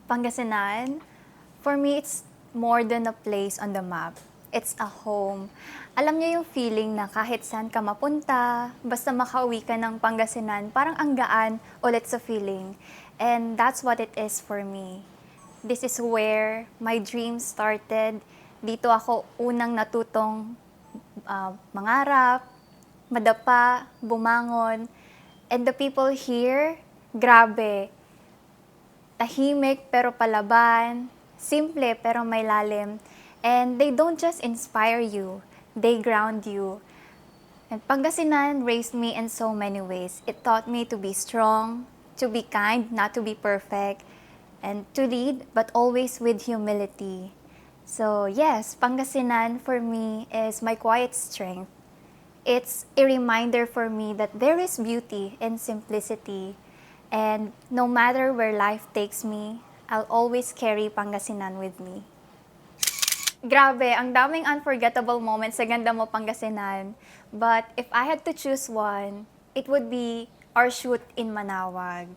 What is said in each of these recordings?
Pangasinan, for me, it's more than a place on the map. It's a home. Alam niyo yung feeling na kahit saan ka mapunta, basta makauwi ka ng Pangasinan, parang ang gaan ulit sa feeling. And that's what it is for me. This is where my dreams started. Dito ako unang natutong mangarap, madapa, bumangon. And the people here, grabe. Tahimik pero palaban, simple pero may lalim. And they don't just inspire you, they ground you. And Pangasinan raised me in so many ways. It taught me to be strong, to be kind, not to be perfect, and to lead, but always with humility. So yes, Pangasinan for me is my quiet strength. It's a reminder for me that there is beauty in simplicity. And no matter where life takes me, I'll always carry Pangasinan with me. Grabe, ang daming unforgettable moments sa Ganda Mo, Pangasinan. But if I had to choose one, it would be our shoot in Manawag.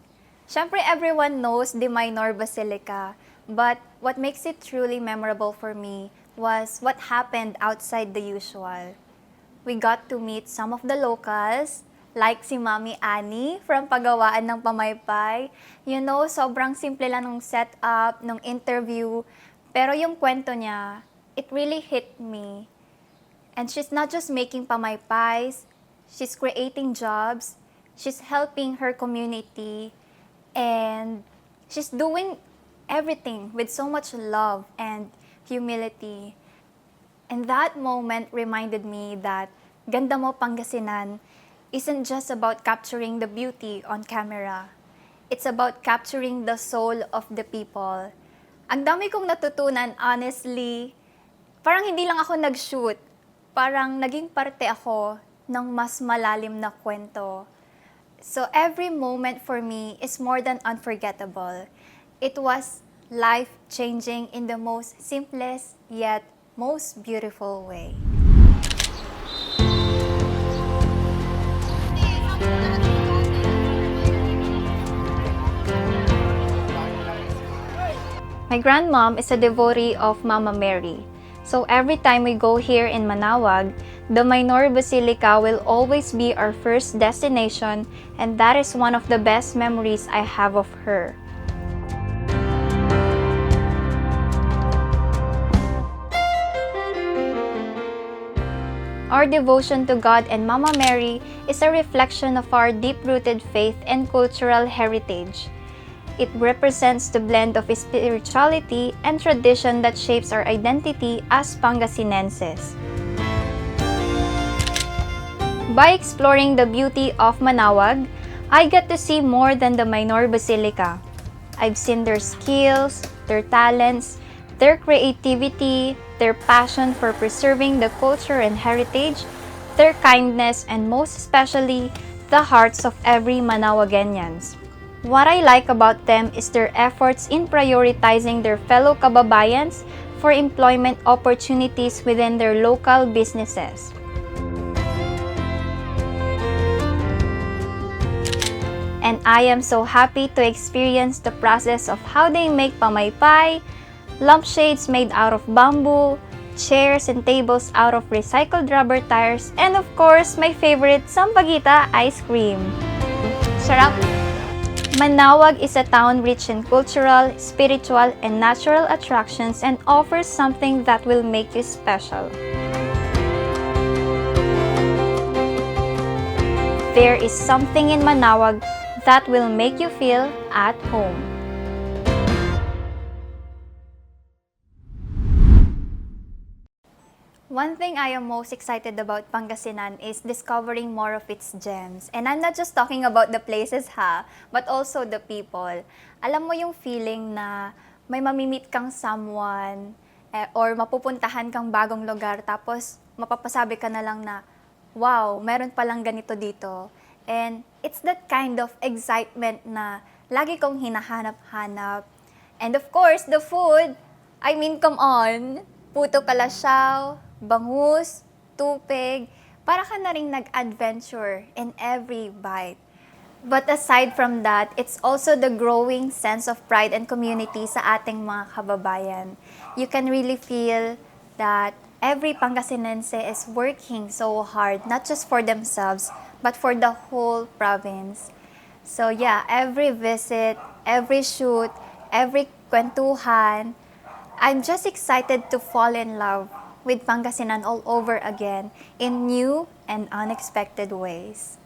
Siyempre, everyone knows the Minor Basilica. But what makes it truly memorable for me was what happened outside the usual. We got to meet some of the locals, like si Mami Annie from Pagawaan ng Pamaypay. You know, sobrang simple lang nung setup, nung interview. Pero yung kwento niya, it really hit me. And she's not just making pamaypays, she's creating jobs, she's helping her community, and she's doing everything with so much love and humility. And that moment reminded me that Ganda Mo, Pangasinan isn't just about capturing the beauty on camera. It's about capturing the soul of the people. Ang dami kong natutunan, honestly. Parang hindi lang ako nag-shoot. Parang naging parte ako ng mas malalim na kwento. So every moment for me is more than unforgettable. It was life-changing in the most simplest yet most beautiful way. My grandmom is a devotee of Mama Mary. So every time we go here in Manawag, the Minor Basilica will always be our first destination, and that is one of the best memories I have of her. Our devotion to God and Mama Mary is a reflection of our deep-rooted faith and cultural heritage. It represents the blend of spirituality and tradition that shapes our identity as Pangasinenses. By exploring the beauty of Manawag, I get to see more than the Minor Basilica. I've seen their skills, their talents, their creativity, their passion for preserving the culture and heritage, their kindness, and most especially, the hearts of every Manawaganians. What I like about them is their efforts in prioritizing their fellow kababayans for employment opportunities within their local businesses. And I am so happy to experience the process of how they make pamaypay, lampshades made out of bamboo, chairs and tables out of recycled rubber tires, and of course, my favorite, sampaguita ice cream. Sarap! Manawag is a town rich in cultural, spiritual, and natural attractions and offers something that will make you special. There is something in Manawag that will make you feel at home. One thing I am most excited about Pangasinan is discovering more of its gems. And I'm not just talking about the places but also the people. Alam mo yung feeling na may mamimit kang someone or mapupuntahan kang bagong lugar tapos mapapasabi ka na lang na, wow, meron palang ganito dito. And it's that kind of excitement na lagi kong hinahanap-hanap. And of course, the food, I mean, come on, puto kalasyaw, bangus, tupig, para ka na ring nag-adventure in every bite. But aside from that, it's also the growing sense of pride and community sa ating mga kababayan. You can really feel that every Pangasinense is working so hard, not just for themselves, but for the whole province. So yeah, every visit, every shoot, every kwentuhan, I'm just excited to fall in love with Pangasinan all over again in new and unexpected ways.